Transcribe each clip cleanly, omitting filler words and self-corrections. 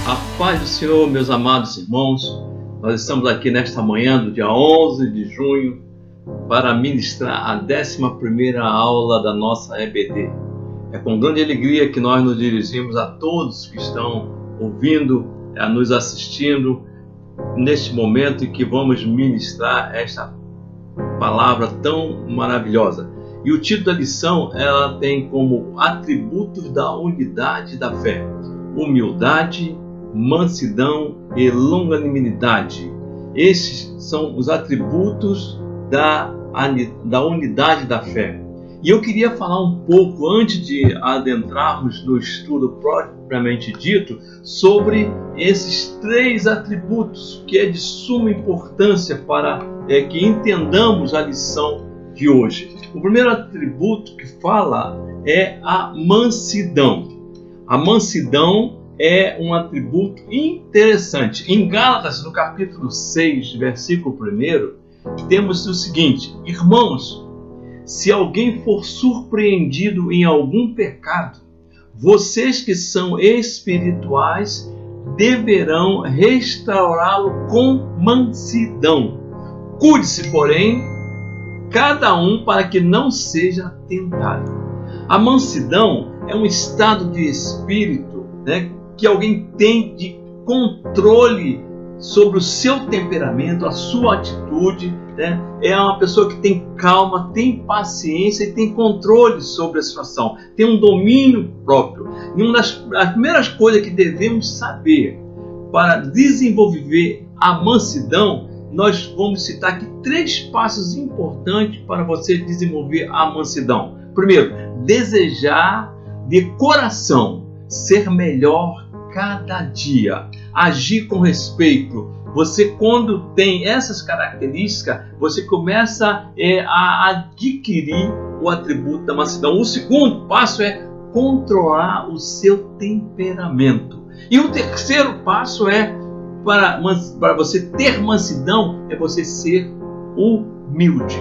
A paz do Senhor, meus amados irmãos. Nós estamos aqui nesta manhã do dia 11 de junho para ministrar a 11ª aula da nossa EBD. É com grande alegria que nós nos dirigimos a todos que estão ouvindo, nos assistindo neste momento em que vamos ministrar esta palavra tão maravilhosa. E o título da lição, ela tem como atributos da unidade da fé: humildade, mansidão e longanimidade. Esses são os atributos da unidade da fé. E eu queria falar um pouco, antes de adentrarmos no estudo propriamente dito, sobre esses 3 atributos que é de suma importância para que entendamos a lição de hoje. O primeiro atributo que fala é a mansidão. A mansidão é um atributo interessante. Em Gálatas, no capítulo 6, versículo 1, temos o seguinte: irmãos, se alguém for surpreendido em algum pecado, vocês que são espirituais deverão restaurá-lo com mansidão. Cuide-se, porém, cada um para que não seja tentado. A mansidão é um estado de espírito, que alguém tem de controle sobre o seu temperamento, a sua atitude. É uma pessoa que tem calma, tem paciência e tem controle sobre a situação, tem um domínio próprio. E uma das primeiras coisas que devemos saber para desenvolver a mansidão, nós vamos citar aqui 3 passos importantes para você desenvolver a mansidão. Primeiro, desejar de coração ser melhor cada dia, agir com respeito. Você, quando tem essas características, você começa a adquirir o atributo da mansidão. O segundo passo é controlar o seu temperamento. E o terceiro passo para você ter mansidão, é você ser humilde.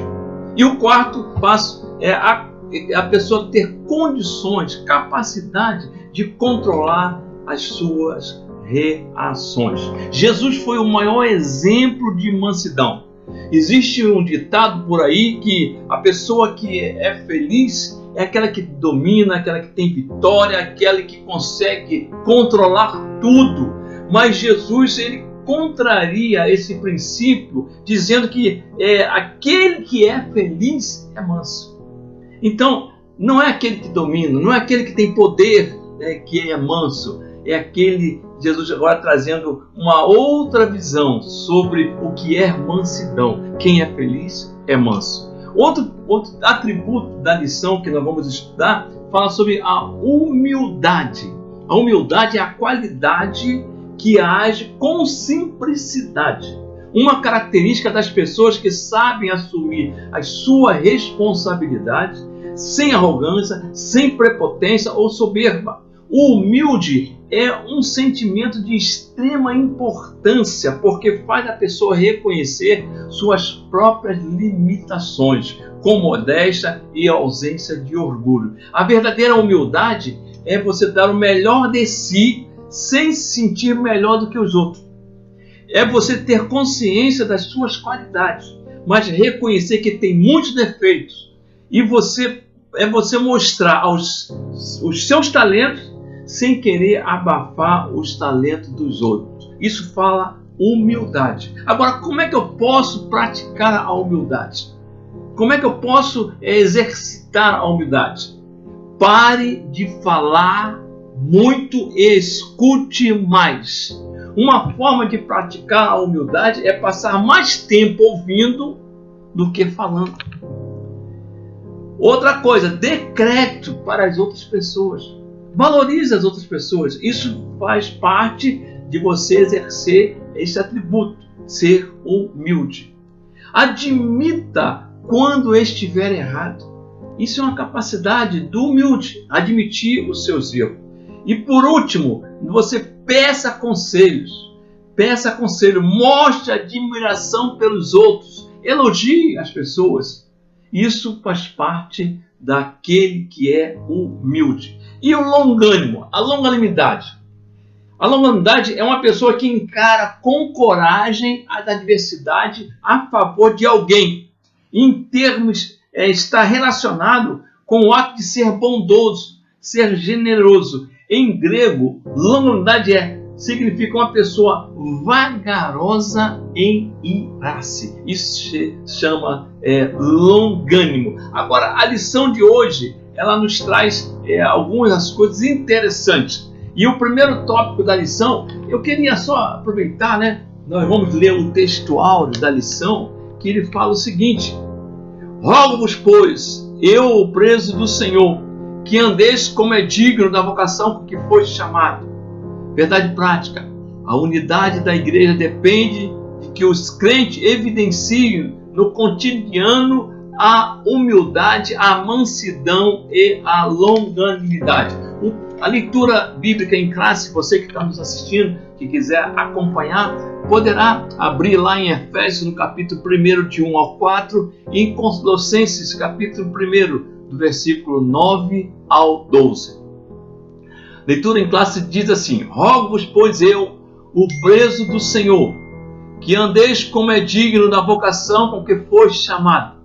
E o quarto passo é a pessoa ter condições, capacidade de controlar as suas reações. Jesus foi o maior exemplo de mansidão. Existe um ditado por aí que a pessoa que é feliz é aquela que domina, aquela que tem vitória, aquela que consegue controlar tudo. Mas Jesus, ele contraria esse princípio, dizendo que aquele que é feliz é manso. Então, não é aquele que domina, não é aquele que tem poder que é manso. É aquele, Jesus agora trazendo uma outra visão sobre o que é mansidão. Quem é feliz é manso. Outro atributo da lição que nós vamos estudar fala sobre a humildade. A humildade é a qualidade que age com simplicidade. Uma característica das pessoas que sabem assumir as suas responsabilidades sem arrogância, sem prepotência ou soberba. O humilde é um sentimento de extrema importância, porque faz a pessoa reconhecer suas próprias limitações, com modéstia e ausência de orgulho. A verdadeira humildade é você dar o melhor de si sem se sentir melhor do que os outros. É você ter consciência das suas qualidades, mas reconhecer que tem muitos defeitos. E você mostrar os seus talentos sem querer abafar os talentos dos outros. Isso fala humildade. Agora, como é que eu posso praticar a humildade? Como é que eu posso exercitar a humildade? Pare de falar muito e escute mais. Uma forma de praticar a humildade é passar mais tempo ouvindo do que falando. Outra coisa, dê crédito para as outras pessoas. Valorize as outras pessoas. Isso faz parte de você exercer esse atributo, ser humilde. Admita quando estiver errado. Isso é uma capacidade do humilde, admitir os seus erros. E por último, você peça conselhos. Peça conselho, mostre admiração pelos outros, elogie as pessoas. Isso faz parte daquele que é humilde. E o longânimo, a longanimidade. A longanimidade é uma pessoa que encara com coragem a adversidade a favor de alguém. Em termos, está relacionado com o ato de ser bondoso, ser generoso. Em grego, longanimidade significa uma pessoa vagarosa em irar-se. Isso se chama longânimo. Agora, a lição de hoje, ela nos traz algumas coisas interessantes. E o primeiro tópico da lição, eu queria só aproveitar, nós vamos ler o texto áureo da lição, que ele fala o seguinte: rogo-vos, pois, eu, o preso do Senhor, que andeis como é digno da vocação com que foste chamado. Verdade prática: a unidade da igreja depende de que os crentes evidenciem no cotidiano a humildade, a mansidão e a longanimidade. A leitura bíblica em classe, você que está nos assistindo, que quiser acompanhar, poderá abrir lá em Efésios, no capítulo 1, de 1 ao 4, e em Colossenses, capítulo 1, do versículo 9 ao 12. Leitura em classe diz assim: rogo-vos, pois eu, o preso do Senhor, que andeis como é digno da vocação com que foste chamado,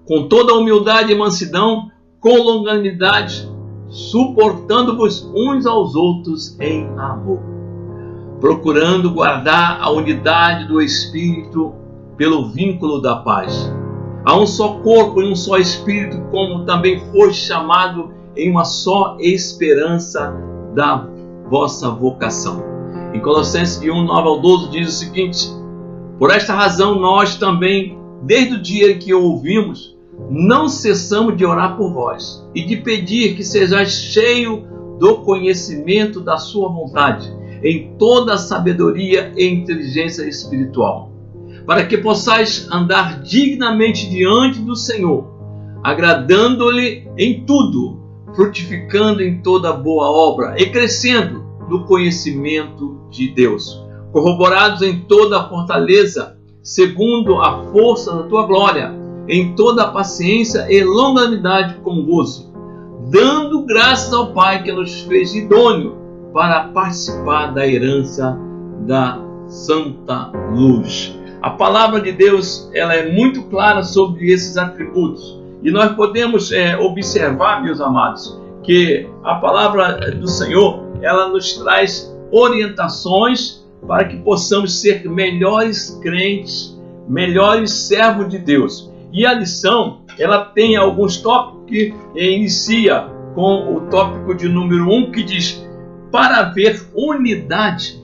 com toda a humildade e mansidão, com longanimidade, suportando-vos uns aos outros em amor, procurando guardar a unidade do Espírito pelo vínculo da paz. Há um só corpo e um só Espírito, como também foste chamado em uma só esperança da vossa vocação. Em Colossenses 1, 9 ao 12 diz o seguinte: por esta razão nós também, desde o dia em que o ouvimos, não cessamos de orar por vós e de pedir que sejais cheios do conhecimento da sua vontade, em toda a sabedoria e inteligência espiritual, para que possais andar dignamente diante do Senhor, agradando-lhe em tudo, frutificando em toda boa obra e crescendo no conhecimento de Deus, corroborados em toda a fortaleza, segundo a força da tua glória, em toda a paciência e longanimidade com gozo, dando graças ao Pai que nos fez idôneo para participar da herança da santa luz. A palavra de Deus, ela é muito clara sobre esses atributos, e nós podemos observar, meus amados, que a palavra do Senhor, ela nos traz orientações para que possamos ser melhores crentes, melhores servos de Deus. E a lição, ela tem alguns tópicos que inicia com o tópico de número 1, que diz: para haver unidade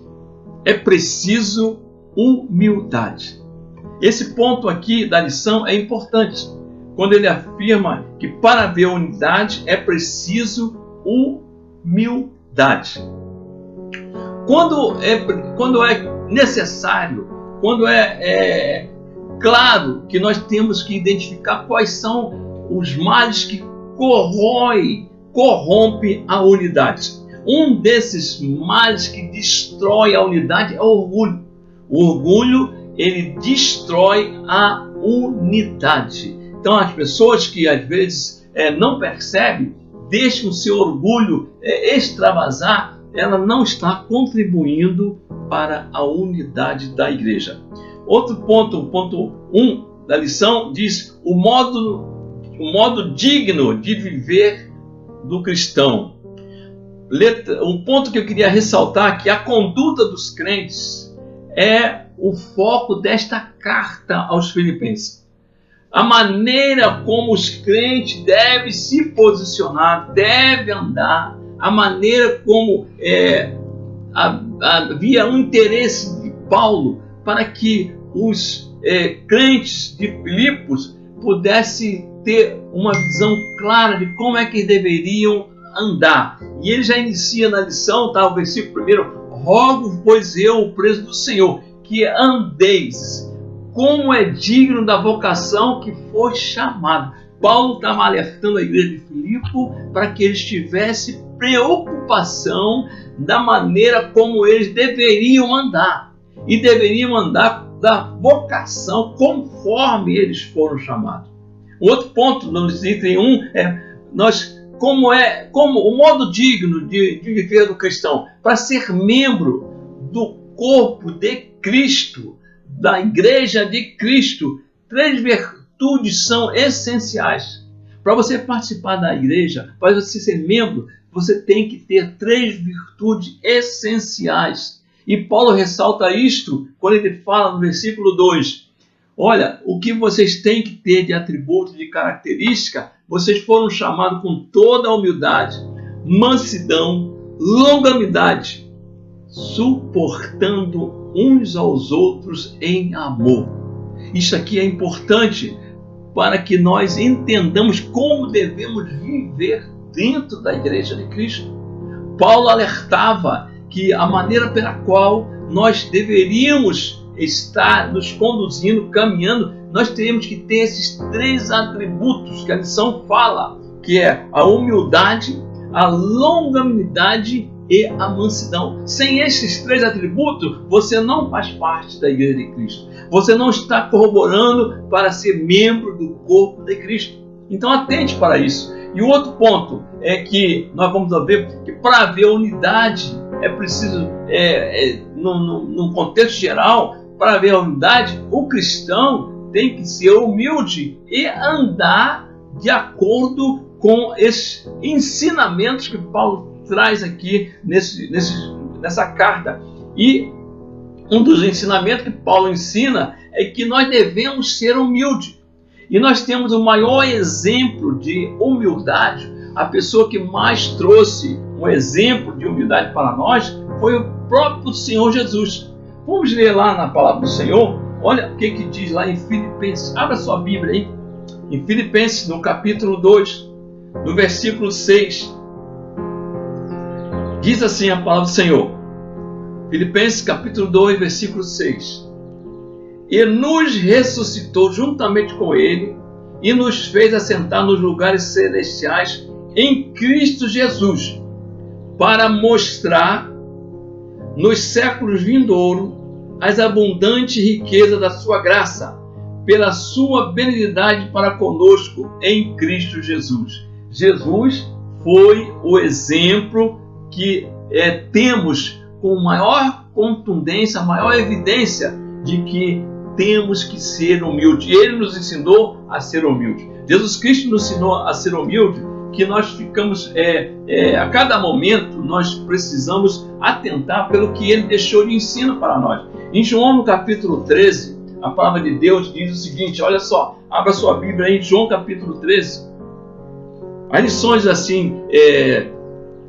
é preciso humildade. Esse ponto aqui da lição é importante, quando ele afirma que para haver unidade é preciso humildade. Quando é necessário, quando claro que nós temos que identificar quais são os males que corrompem a unidade. Um desses males que destrói a unidade é o orgulho. O orgulho, ele destrói a unidade. Então, as pessoas que às vezes não percebem, deixam o seu orgulho extravasar, ela não está contribuindo para a unidade da igreja. Outro ponto, ponto 1 da lição, diz o modo digno de viver do cristão. Um ponto que eu queria ressaltar é que a conduta dos crentes é o foco desta carta aos Filipenses. A maneira como os crentes devem se posicionar, devem andar, a maneira como havia um interesse de Paulo para que os crentes de Filipos pudessem ter uma visão clara de como é que deveriam andar. E ele já inicia na lição, o versículo 1: rogo, pois eu, o preso do Senhor, que andeis como é digno da vocação que foi chamado. Paulo estava alertando a igreja de Filipe para que eles tivessem preocupação da maneira como eles deveriam andar. E deveriam andar da vocação conforme eles foram chamados. Outro ponto no item 1 é: nós como o modo digno de viver do cristão, para ser membro do corpo de Cristo, da igreja de Cristo. 3 virtudes são essenciais. Para você participar da igreja, para você ser membro, você tem que ter 3 virtudes essenciais. E Paulo ressalta isto quando ele fala no versículo 2. Olha, o que vocês têm que ter de atributo, de característica, vocês foram chamados com toda a humildade, mansidão, longanimidade, suportando uns aos outros em amor. Isso aqui é importante para que nós entendamos como devemos viver dentro da igreja de Cristo. Paulo alertava que a maneira pela qual nós deveríamos estar nos conduzindo, caminhando, nós temos que ter esses 3 atributos que a lição fala, que é a humildade, a longanimidade e a mansidão. Sem esses 3 atributos, você não faz parte da igreja de Cristo. Você não está corroborando para ser membro do corpo de Cristo. Então atente para isso. E o outro ponto é que nós vamos ver que para haver unidade é preciso, num contexto geral, para haver unidade, o cristão tem que ser humilde e andar de acordo com esses ensinamentos que Paulo traz aqui nessa carta. E um dos ensinamentos que Paulo ensina é que nós devemos ser humildes. E nós temos o maior exemplo de humildade. A pessoa que mais trouxe um exemplo de humildade para nós foi o próprio Senhor Jesus. Vamos ler lá na palavra do Senhor. Olha o que diz lá em Filipenses. Abra sua Bíblia aí. Em Filipenses, no capítulo 2, no versículo 6. Diz assim a palavra do Senhor. Filipenses, capítulo 2, versículo 6. E nos ressuscitou juntamente com Ele e nos fez assentar nos lugares celestiais em Cristo Jesus, para mostrar nos séculos vindouros as abundantes riquezas da sua graça, pela sua benignidade para conosco em Cristo Jesus. Jesus foi o exemplo que temos com maior contundência, maior evidência de que temos que ser humildes. Ele nos ensinou a ser humildes. Jesus Cristo nos ensinou a ser humilde, que nós ficamos, a cada momento, nós precisamos atentar pelo que Ele deixou de ensino para nós. Em João, no capítulo 13, a palavra de Deus diz o seguinte, olha só, abra sua Bíblia aí, em João capítulo 13. As lições assim,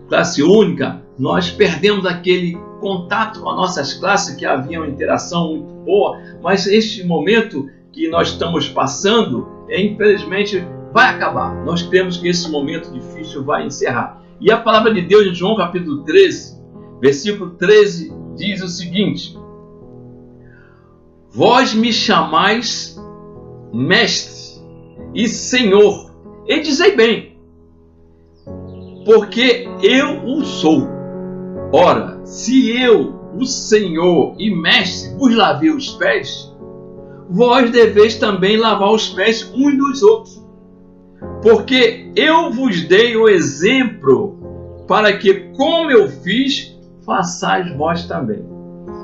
classe única, nós perdemos aquele contato com as nossas classes, que havia uma interação muito boa, mas este momento que nós estamos passando, infelizmente, vai acabar. Nós cremos que esse momento difícil vai encerrar. E a palavra de Deus em João capítulo 13, versículo 13, diz o seguinte: Vós me chamais mestre e senhor, e dizei bem, porque eu o sou. Ora, se eu, o Senhor e mestre, vos lavei os pés, vós deveis também lavar os pés uns dos outros. Porque eu vos dei o exemplo, para que, como eu fiz, façais vós também.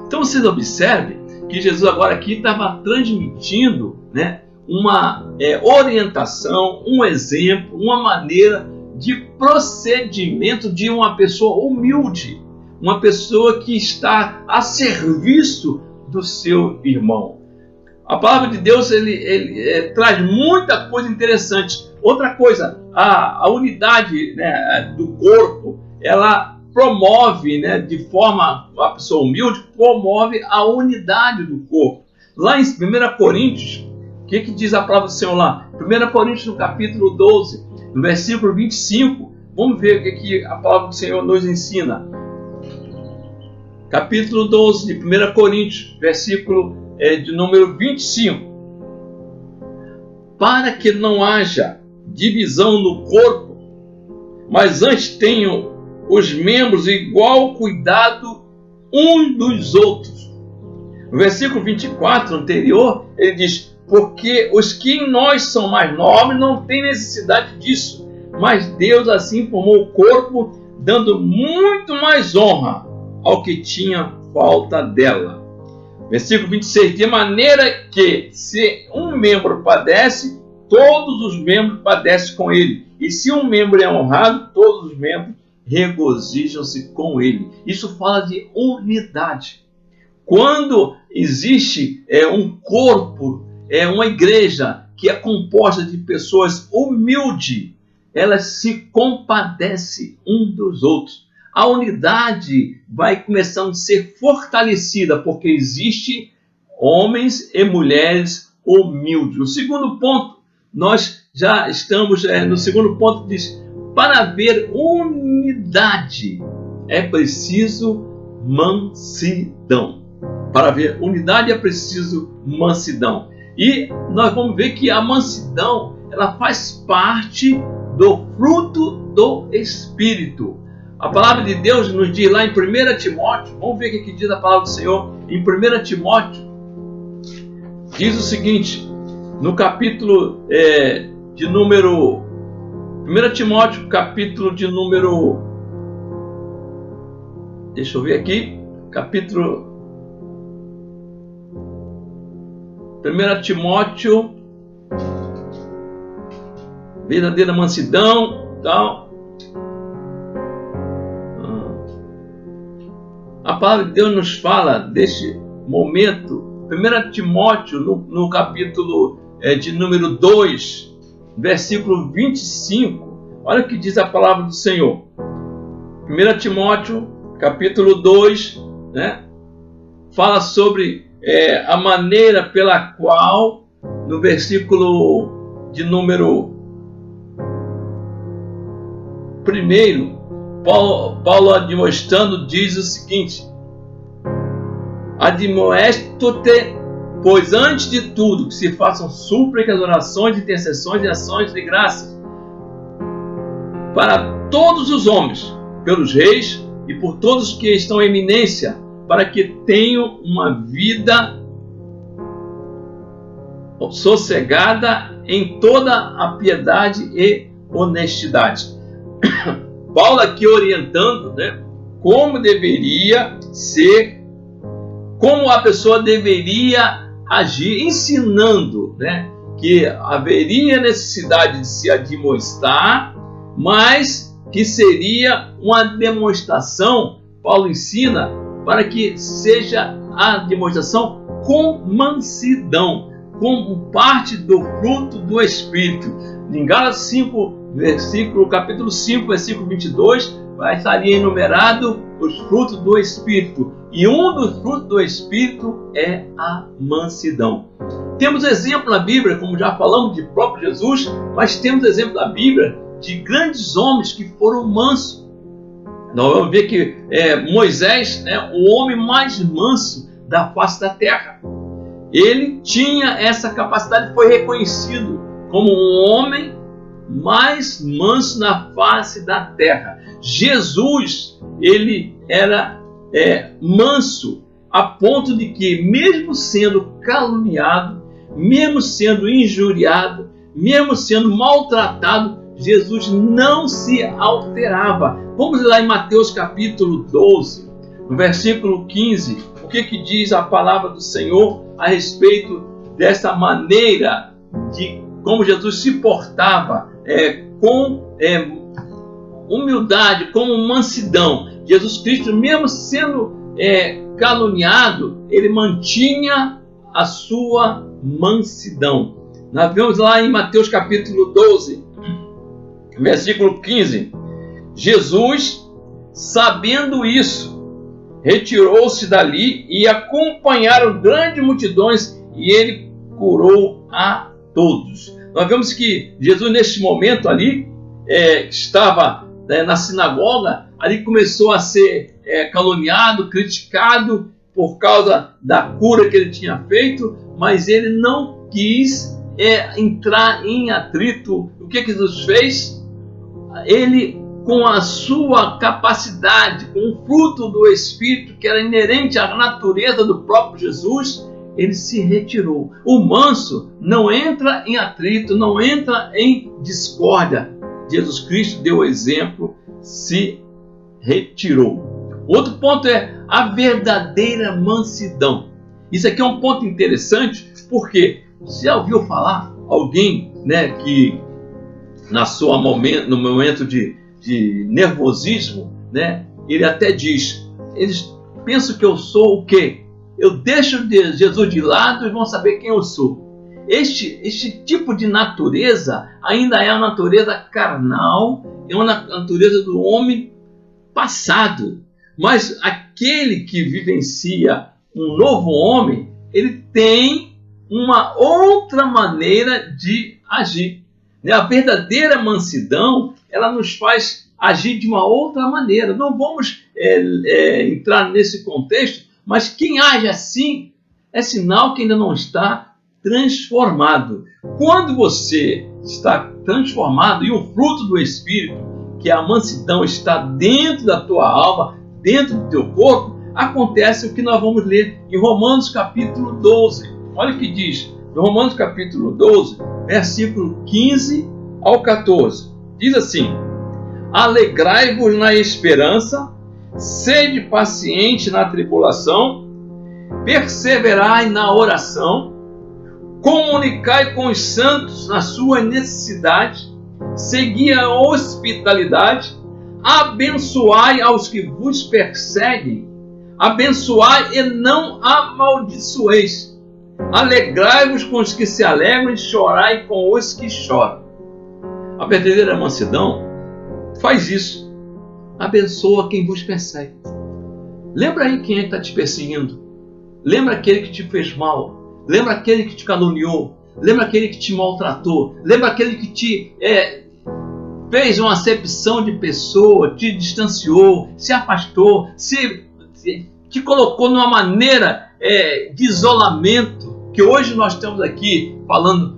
Então vocês observem que Jesus agora aqui estava transmitindo, uma orientação, um exemplo, uma maneira de procedimento de uma pessoa humilde, uma pessoa que está a serviço do seu irmão. A palavra de Deus ele traz muita coisa interessante. Outra coisa, a unidade do corpo, ela promove, de forma, a pessoa humilde promove a unidade do corpo. Lá em 1 Coríntios, o que diz a palavra do Senhor lá? 1 Coríntios, no capítulo 12, no versículo 25, vamos ver o que a palavra do Senhor nos ensina. Capítulo 12 de 1 Coríntios, versículo de número 25. Para que não haja divisão no corpo, mas antes tenham os membros igual cuidado uns dos outros. No versículo 24 anterior, ele diz: porque os que em nós são mais nobres não têm necessidade disso, mas Deus assim formou o corpo, dando muito mais honra ao que tinha falta dela. Versículo 26, de maneira que se um membro padece, todos os membros padecem com ele. E se um membro é honrado, todos os membros regozijam-se com ele. Isso fala de unidade. Quando existe um corpo, uma igreja que é composta de pessoas humildes, elas se compadecem uns dos outros. A unidade vai começando a ser fortalecida, porque existe homens e mulheres humildes. O segundo ponto, nós já estamos no segundo ponto, diz, para haver unidade é preciso mansidão. Para haver unidade é preciso mansidão. E nós vamos ver que a mansidão, ela faz parte do fruto do Espírito. A palavra de Deus nos diz lá em 1 Timóteo, vamos ver o que diz a palavra do Senhor, em 1 Timóteo, diz o seguinte, no capítulo de número, 1 Timóteo, capítulo de número, deixa eu ver aqui, capítulo, 1 Timóteo, verdadeira mansidão, tal. A palavra de Deus nos fala deste momento, 1 Timóteo, no capítulo de número 2, versículo 25. Olha o que diz a palavra do Senhor. 1 Timóteo, capítulo 2, né, fala sobre a maneira pela qual, no versículo de número 1, Paulo admoestando diz o seguinte: admoesto-te, pois antes de tudo que se façam súplicas, orações, intercessões e ações de graças para todos os homens, pelos reis e por todos que estão em eminência, para que tenham uma vida sossegada em toda a piedade e honestidade. Paulo aqui orientando, né, como deveria ser, como a pessoa deveria agir, ensinando, né, que haveria necessidade de se admoestar, mas que seria uma demonstração, Paulo ensina, para que seja a demonstração com mansidão, como parte do fruto do Espírito. Em Gálatas 5, capítulo 5, versículo 22, vai estar ali enumerado os frutos do Espírito. E um dos frutos do Espírito é a mansidão. Temos exemplo na Bíblia, como já falamos, de próprio Jesus, mas temos exemplo na Bíblia de grandes homens que foram mansos. Nós vamos ver que Moisés, né, o homem mais manso da face da terra, ele tinha essa capacidade, foi reconhecido como um homem mais manso na face da terra. Jesus, ele era manso a ponto de que, mesmo sendo caluniado, mesmo sendo injuriado, mesmo sendo maltratado, Jesus não se alterava. Vamos lá em Mateus capítulo 12, no versículo 15, o que diz a palavra do Senhor a respeito dessa maneira de como Jesus se portava com humildade, com mansidão. Jesus Cristo, mesmo sendo caluniado, ele mantinha a sua mansidão. Nós vemos lá em Mateus capítulo 12, versículo 15. Jesus, sabendo isso, retirou-se dali e acompanharam grandes multidões e ele curou a todos. Nós vemos que Jesus, neste momento ali, estava na sinagoga, ali começou a ser caluniado, criticado por causa da cura que ele tinha feito, mas ele não quis entrar em atrito. O que Jesus fez? Ele, com a sua capacidade, com o fruto do Espírito que era inerente à natureza do próprio Jesus, ele se retirou. O manso não entra em atrito, não entra em discórdia. Jesus Cristo deu o exemplo, se retirou. Outro ponto é a verdadeira mansidão. Isso aqui é um ponto interessante, porque você já ouviu falar alguém, né, que no momento de nervosismo, né, ele até diz, eles pensam que eu sou o quê? Eu deixo Jesus de lado e vão saber quem eu sou. Este tipo de natureza ainda é a natureza carnal, é uma natureza do homem passado. Mas aquele que vivencia um novo homem, ele tem uma outra maneira de agir. A verdadeira mansidão, ela nos faz agir de uma outra maneira. Não vamos entrar nesse contexto, mas quem age assim é sinal que ainda não está transformado. Quando você está transformado e o fruto do Espírito, que é a mansidão, está dentro da tua alma, dentro do teu corpo, acontece o que nós vamos ler em Romanos capítulo 12. Olha o que diz, em Romanos capítulo 12, versículo 15 ao 14. Diz assim: alegrai-vos na esperança, sede paciente na tribulação, perseverai na oração, comunicai com os santos na sua necessidade, segui a hospitalidade, abençoai aos que vos perseguem, abençoai e não amaldiçoeis, alegrai-vos com os que se alegram e chorai com os que choram. A verdadeira mansidão faz isso, abençoa quem vos persegue. Lembra aí quem está te perseguindo, lembra aquele que te fez mal, lembra aquele que te caluniou, lembra aquele que te maltratou, lembra aquele que te fez uma acepção de pessoa, te distanciou, se afastou, te colocou numa maneira de isolamento, que hoje nós estamos aqui falando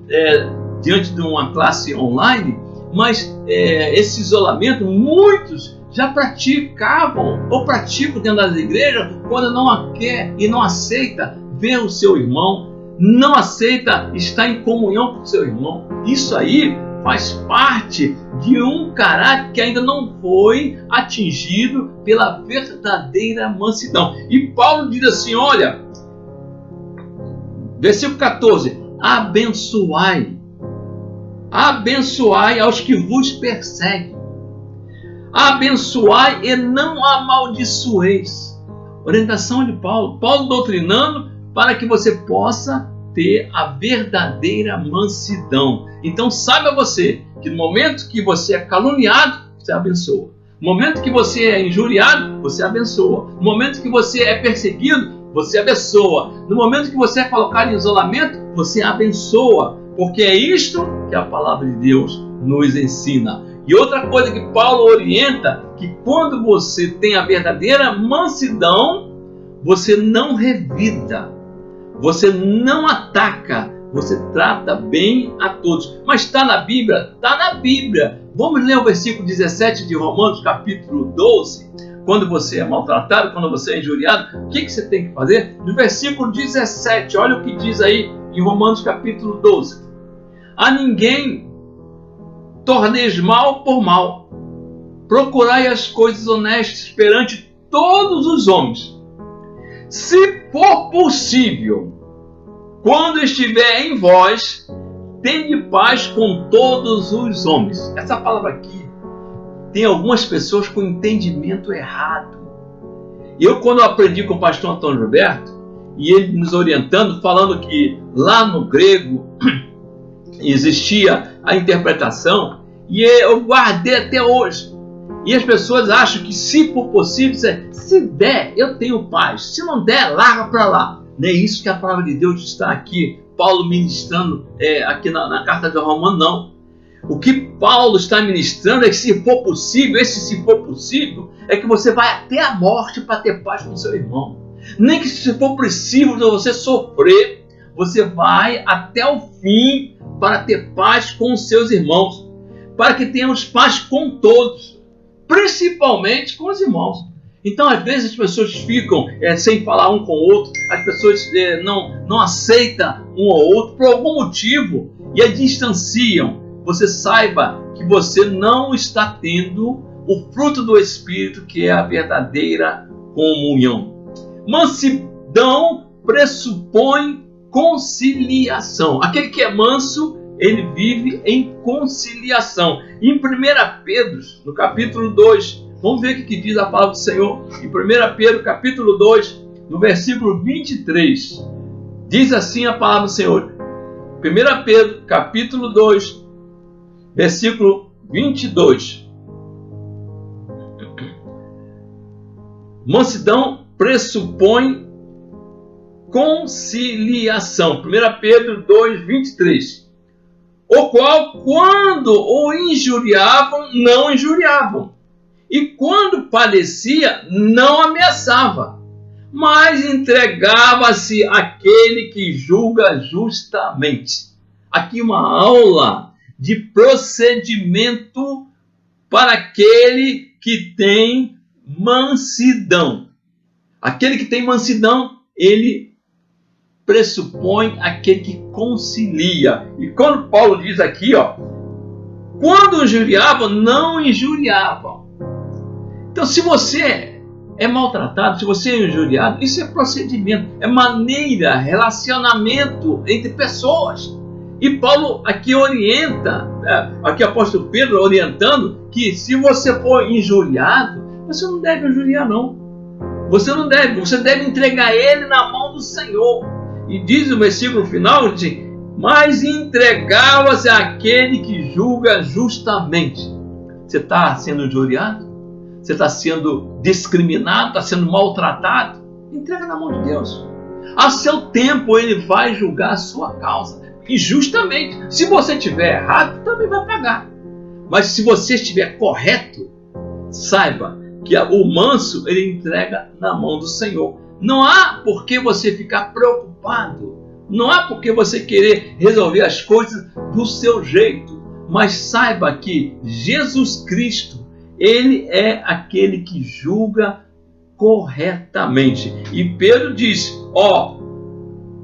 diante de uma classe online, mas esse isolamento muitos já praticavam ou praticam dentro das igrejas quando não quer e não aceita ver o seu irmão, não aceita estar em comunhão com o seu irmão. Isso aí faz parte de um caráter que ainda não foi atingido pela verdadeira mansidão. E Paulo diz assim, olha, versículo 14, abençoai aos que vos perseguem, abençoai e não amaldiçoeis. Orientação de Paulo doutrinando para que você possa ter a verdadeira mansidão. Então saiba você que no momento que você é caluniado, você abençoa. No momento que você é injuriado, você abençoa. No momento que você é perseguido, você abençoa. No momento que você é colocado em isolamento, você abençoa. Porque é isto que a palavra de Deus nos ensina. E outra coisa que Paulo orienta, que quando você tem a verdadeira mansidão, você não revida, você não ataca, você trata bem a todos. Mas está na Bíblia? Está na Bíblia. Vamos ler o versículo 17 de Romanos, capítulo 12. Quando você é maltratado, quando você é injuriado, o que você tem que fazer? No versículo 17, olha o que diz aí em Romanos, capítulo 12. A ninguém torneis mal por mal. Procurai as coisas honestas perante todos os homens. Se for possível, quando estiver em vós, tende paz com todos os homens. Essa palavra aqui tem algumas pessoas com entendimento errado. Quando eu aprendi com o pastor Antônio Roberto, e ele nos orientando, falando que lá no grego existia a interpretação, e eu guardei até hoje. E as pessoas acham que se for possível, se der, eu tenho paz. Se não der, larga para lá. Não é isso que a palavra de Deus está aqui, Paulo ministrando aqui na carta de Romanos, não. O que Paulo está ministrando é que se for possível, se for possível, é que você vai até a morte para ter paz com seu irmão. Nem que se for possível de você sofrer, você vai até o fim para ter paz com os seus irmãos, para que tenhamos paz com todos, principalmente com os irmãos. Então, às vezes, as pessoas ficam sem falar um com o outro, as pessoas não aceitam um ao outro por algum motivo e a distanciam. Você saiba que você não está tendo o fruto do Espírito, que é a verdadeira comunhão. Mansidão pressupõe conciliação. Aquele que é manso, ele vive em conciliação. Em 1 Pedro, no capítulo 2, vamos ver o que diz a palavra do Senhor. Em 1 Pedro, capítulo 2, no versículo 23, diz assim a palavra do Senhor. 1 Pedro, capítulo 2, versículo 22. Mansidão pressupõe conciliação. 1 Pedro 2, 23. O qual, quando o injuriavam, não injuriavam. E quando padecia, não ameaçava, mas entregava-se àquele que julga justamente. Aqui uma aula de procedimento para aquele que tem mansidão. Aquele que tem mansidão, ele pressupõe aquele que concilia. E quando Paulo diz aqui, quando injuriavam, não injuriavam. Então, se você é maltratado, se você é injuriado, isso é procedimento, é maneira, relacionamento entre pessoas. E Paulo aqui orienta, aqui o apóstolo Pedro orientando que se você for injuriado, você não deve injuriar não. Você não deve, você deve entregar ele na mão do Senhor. E diz o versículo final, mas entregava-se àquele que julga justamente. Você está sendo injuriado? Você está sendo discriminado? Está sendo maltratado? Entrega na mão de Deus. A seu tempo ele vai julgar a sua causa. E justamente, se você estiver errado, também vai pagar. Mas se você estiver correto, saiba que o manso ele entrega na mão do Senhor. Não há por que você ficar preocupado. Não há por que você querer resolver as coisas do seu jeito. Mas saiba que Jesus Cristo, ele é aquele que julga corretamente. E Pedro diz,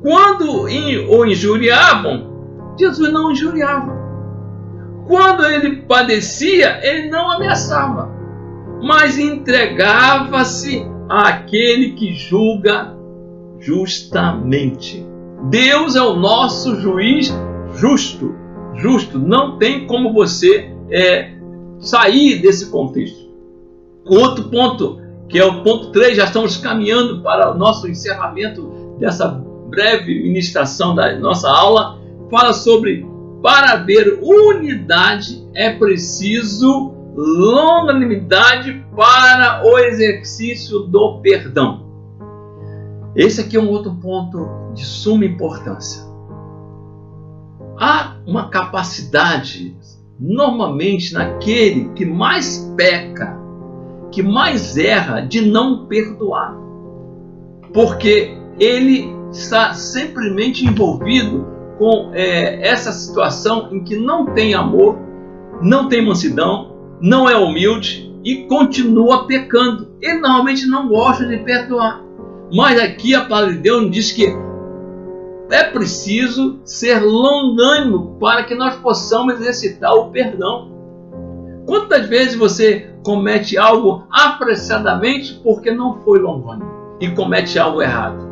quando o injuriavam, Jesus não injuriava. Quando ele padecia, ele não ameaçava, mas entregava-se àquele que julga justamente. Deus é o nosso juiz justo. Não tem como você sair desse contexto. Outro ponto, que é o ponto 3, já estamos caminhando para o nosso encerramento dessa breve ministração da nossa aula, fala sobre, para haver unidade é preciso longanimidade para o exercício do perdão. Esse aqui é um outro ponto de suma importância. Há uma capacidade, normalmente, naquele que mais peca, que mais erra, de não perdoar. Porque ele está simplesmente envolvido com essa situação em que não tem amor, não tem mansidão, não é humilde e continua pecando. Ele normalmente não gosta de perdoar. Mas aqui a palavra de Deus diz que é preciso ser longânimo para que nós possamos exercitar o perdão. Quantas vezes você comete algo apressadamente porque não foi longânimo e comete algo errado?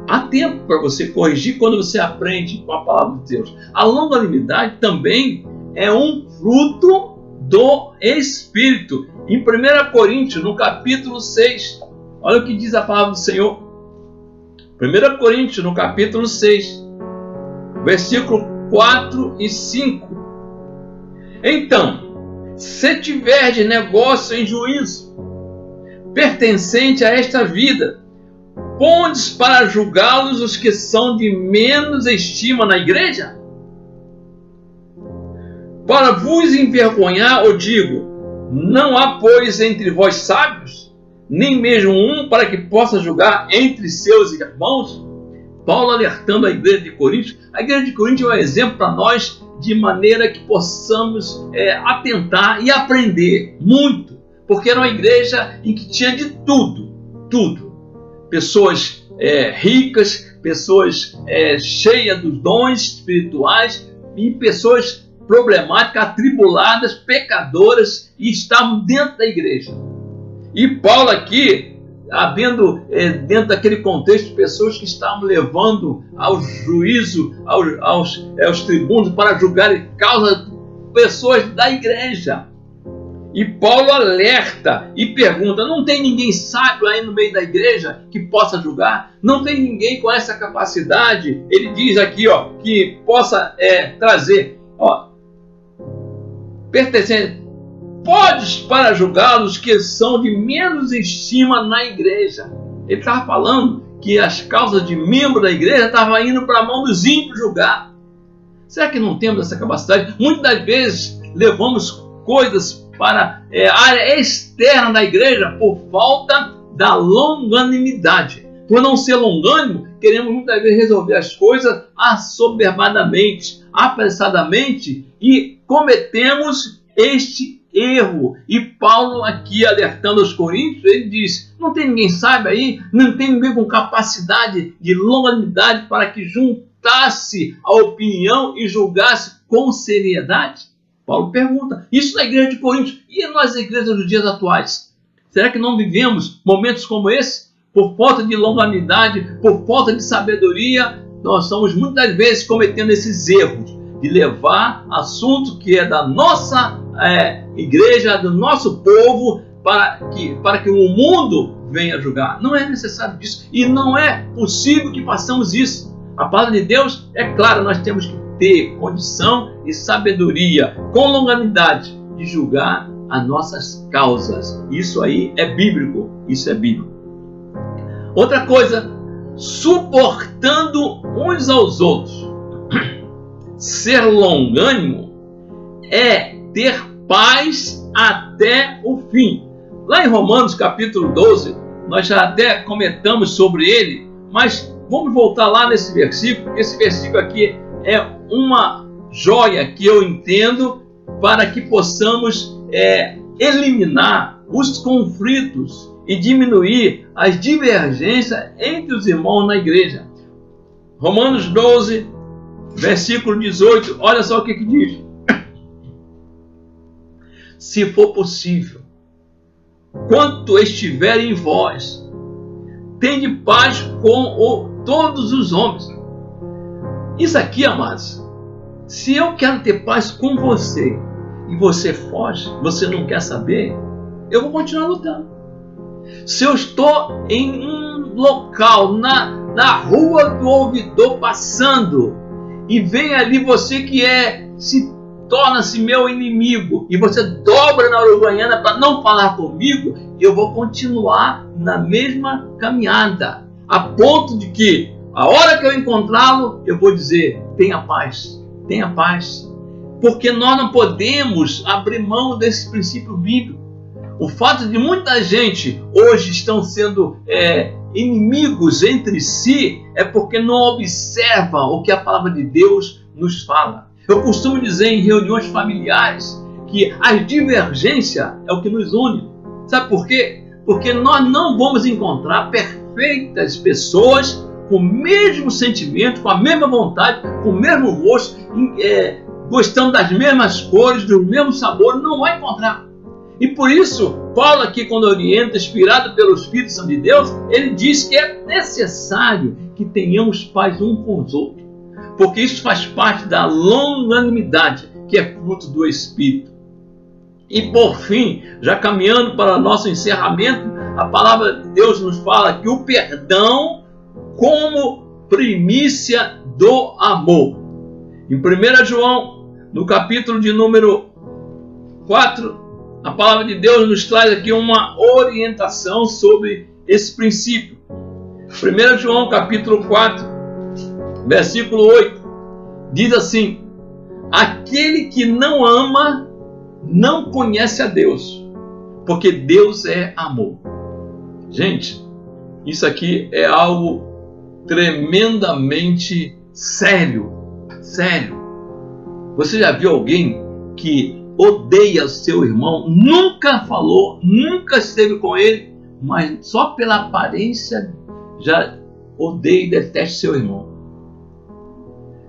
Há tempo para você corrigir quando você aprende com a palavra de Deus. A longanimidade também é um fruto do Espírito. Em 1 Coríntios, no capítulo 6, olha o que diz a palavra do Senhor. 1 Coríntios, no capítulo 6, versículo 4 e 5. Então, se tiverdes negócio em juízo, pertencente a esta vida, pondes para julgá-los os que são de menos estima na igreja? Para vos envergonhar, eu digo, não há, pois, entre vós sábios, nem mesmo um para que possa julgar entre seus irmãos? Paulo alertando a igreja de Corinto. A igreja de Corinto é um exemplo para nós, de maneira que possamos atentar e aprender muito, porque era uma igreja em que tinha de tudo. Pessoas ricas, pessoas cheias dos dons espirituais e pessoas problemáticas, atribuladas, pecadoras, e estavam dentro da igreja. E Paulo aqui, havendo dentro daquele contexto pessoas que estavam levando ao juízo, aos tribunos para julgarem causa pessoas da igreja. E Paulo alerta e pergunta: não tem ninguém sábio aí no meio da igreja que possa julgar? Não tem ninguém com essa capacidade? Ele diz aqui, que possa trazer, pertencente, podes para julgá-los que são de menos estima na igreja. Ele estava falando que as causas de membro da igreja estavam indo para a mão dos ímpios julgar. Será que não temos essa capacidade? Muitas das vezes levamos coisas para a área externa da igreja por falta da longanimidade. Por não ser longânimo, queremos muitas vezes resolver as coisas assoberbadamente, apressadamente, e cometemos este erro. E Paulo aqui alertando aos coríntios, ele diz: não tem ninguém sábio aí, não tem ninguém com capacidade de longanimidade para que juntasse a opinião e julgasse com seriedade? Paulo pergunta isso na igreja de Corinto. E nas igrejas dos dias atuais? Será que não vivemos momentos como esse? Por falta de longanimidade, por falta de sabedoria, nós estamos muitas vezes cometendo esses erros de levar assunto que é da nossa igreja, do nosso povo, para que o mundo venha julgar. Não é necessário disso e não é possível que façamos isso. A palavra de Deus é clara, nós temos que ter condição e sabedoria, com longanimidade, de julgar as nossas causas. Isso aí é bíblico, isso é bíblico. Outra coisa, suportando uns aos outros. Ser longânimo é ter paz até o fim. Lá em Romanos capítulo 12, nós já até comentamos sobre ele, mas vamos voltar lá nesse versículo, porque esse versículo aqui é uma joia que eu entendo para que possamos eliminar os conflitos e diminuir as divergências entre os irmãos na igreja. Romanos 12, versículo 18, olha só o que diz: se for possível, quanto estiver em vós, tende paz com todos os homens. Isso aqui, amados, se eu quero ter paz com você e você foge, você não quer saber, eu vou continuar lutando. Se eu estou em um local, na rua do ouvidor passando, e vem ali você que torna-se meu inimigo, e você dobra na Uruguaiana para não falar comigo, eu vou continuar na mesma caminhada, a ponto de que a hora que eu encontrá-lo, eu vou dizer: tenha paz, tenha paz. Porque nós não podemos abrir mão desse princípio bíblico. O fato de muita gente hoje estão sendo inimigos entre si é porque não observa o que a palavra de Deus nos fala. Eu costumo dizer em reuniões familiares que a divergência é o que nos une. Sabe por quê? Porque nós não vamos encontrar perfeitas pessoas com o mesmo sentimento, com a mesma vontade, com o mesmo gosto, gostando das mesmas cores, do mesmo sabor, não vai encontrar. E por isso, Paulo aqui, quando orienta, inspirado pelo Espírito Santo de Deus, ele diz que é necessário que tenhamos paz um com os outros, porque isso faz parte da longanimidade, que é fruto do Espírito. E por fim, já caminhando para o nosso encerramento, a palavra de Deus nos fala que o perdão como primícia do amor. Em 1 João, no capítulo de número 4, a palavra de Deus nos traz aqui uma orientação sobre esse princípio. 1 João capítulo 4, versículo 8, diz assim: aquele que não ama não conhece a Deus, porque Deus é amor. Gente, isso aqui é algo tremendamente sério. Sério. Você já viu alguém que odeia seu irmão, nunca falou, nunca esteve com ele, mas só pela aparência já odeia e detesta seu irmão?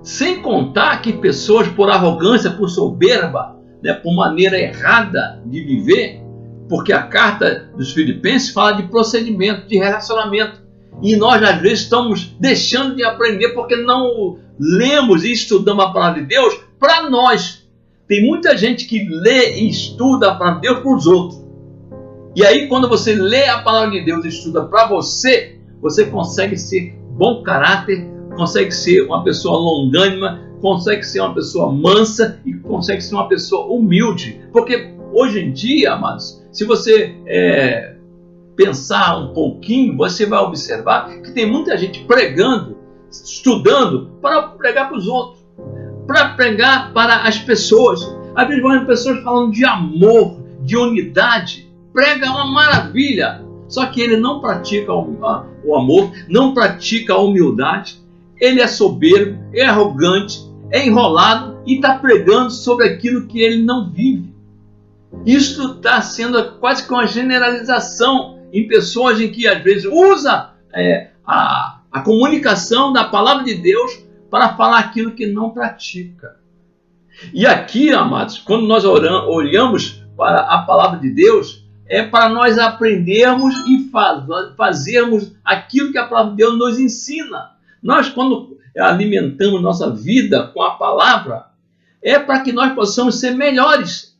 Sem contar que pessoas, por arrogância, por soberba, né, por maneira errada de viver, porque a carta dos Filipenses fala de procedimento, de relacionamento. E nós, às vezes, estamos deixando de aprender porque não lemos e estudamos a palavra de Deus para nós. Tem muita gente que lê e estuda a palavra de Deus para os outros. E aí, quando você lê a palavra de Deus e estuda para você, você consegue ser bom caráter, consegue ser uma pessoa longânima, consegue ser uma pessoa mansa e consegue ser uma pessoa humilde. Porque hoje em dia, amados, se você pensar um pouquinho, você vai observar que tem muita gente pregando, estudando para pregar para os outros, para pregar para as pessoas. Às vezes vão pessoas falando de amor, de unidade, prega uma maravilha, só que ele não pratica o amor, não pratica a humildade, ele é soberbo, é arrogante, é enrolado e está pregando sobre aquilo que ele não vive. Isso está sendo quase que uma generalização em pessoas em que às vezes usa a comunicação da palavra de Deus para falar aquilo que não pratica. E aqui, amados, quando nós olhamos para a palavra de Deus, é para nós aprendermos e fazermos aquilo que a palavra de Deus nos ensina. Nós, quando alimentamos nossa vida com a palavra, é para que nós possamos ser melhores.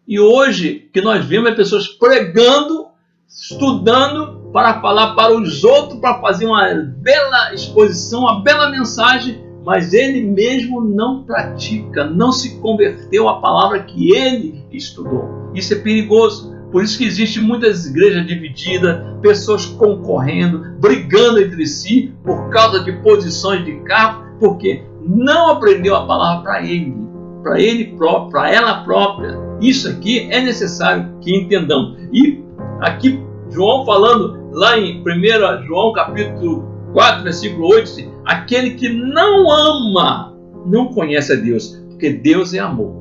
E hoje, que nós vemos pessoas pregando, estudando para falar para os outros, para fazer uma bela exposição, uma bela mensagem, mas ele mesmo não pratica, não se converteu à palavra que ele estudou. Isso é perigoso. Por isso que existem muitas igrejas divididas, pessoas concorrendo, brigando entre si por causa de posições de cargo, porque não aprendeu a palavra para ele próprio, para ela própria. Isso aqui é necessário que entendamos. E aqui João falando lá em 1 João capítulo 4, versículo 8, diz: aquele que não ama não conhece a Deus, porque Deus é amor.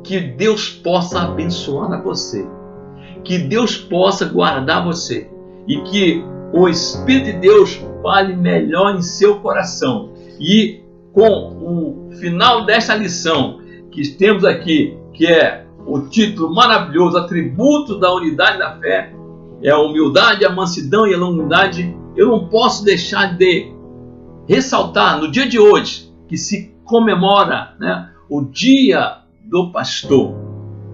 Que Deus possa abençoar você, que Deus possa guardar você e que o Espírito de Deus fale melhor em seu coração. E com o final desta lição que temos aqui, que é o título maravilhoso, Atributos da Unidade da Fé, é a humildade, a mansidão e a longanimidade, eu não posso deixar de ressaltar no dia de hoje, que se comemora, né, o Dia do Pastor.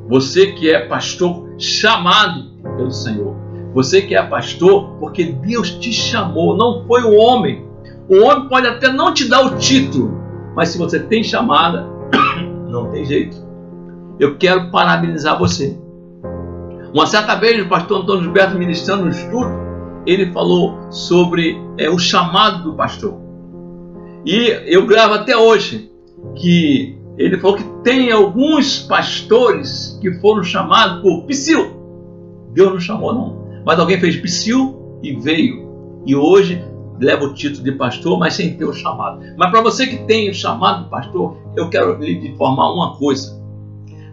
Você que é pastor chamado pelo Senhor, você que é pastor porque Deus te chamou, não foi o homem. O homem pode até não te dar o título, mas se você tem chamada, não tem jeito. Eu quero parabenizar você. Uma certa vez o pastor Antônio Gilberto, ministrando no estudo, ele falou sobre o chamado do pastor. E eu gravo até hoje que ele falou que tem alguns pastores que foram chamados por psiu. Deus não chamou não, mas alguém fez psiu e veio. E hoje leva o título de pastor, mas sem ter o chamado. Mas para você que tem o chamado de pastor, eu quero lhe informar uma coisa.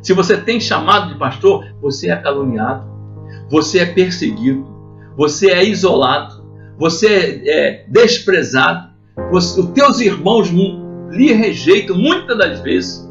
Se você tem chamado de pastor, você é caluniado, você é perseguido, você é isolado, você é desprezado, os teus irmãos lhe rejeitam muitas das vezes.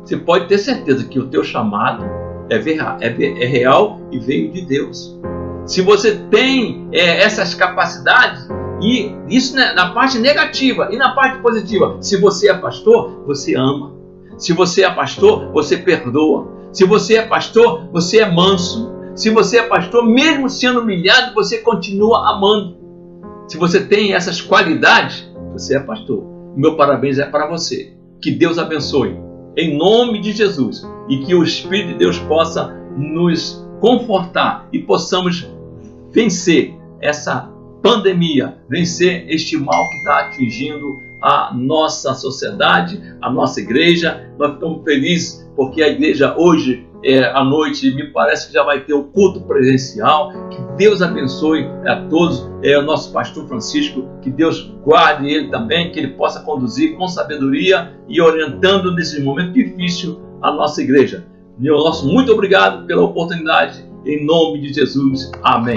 Você pode ter certeza que o teu chamado é real e veio de Deus. Se você tem essas capacidades, e isso na parte negativa e na parte positiva, se você é pastor, você ama. Se você é pastor, você perdoa. Se você é pastor, você é manso. Se você é pastor, mesmo sendo humilhado, você continua amando. Se você tem essas qualidades, você é pastor. Meu parabéns é para você. Que Deus abençoe, em nome de Jesus, e que o Espírito de Deus possa nos confortar e possamos vencer essa pandemia, vencer este mal que está atingindo a nossa sociedade, a nossa igreja. Nós ficamos felizes porque a igreja hoje, à noite, me parece que já vai ter o culto presencial. Que Deus abençoe a todos, o nosso pastor Francisco, que Deus guarde ele também, que ele possa conduzir com sabedoria e orientando nesse momento difícil a nossa igreja. Muito obrigado pela oportunidade, em nome de Jesus. Amém.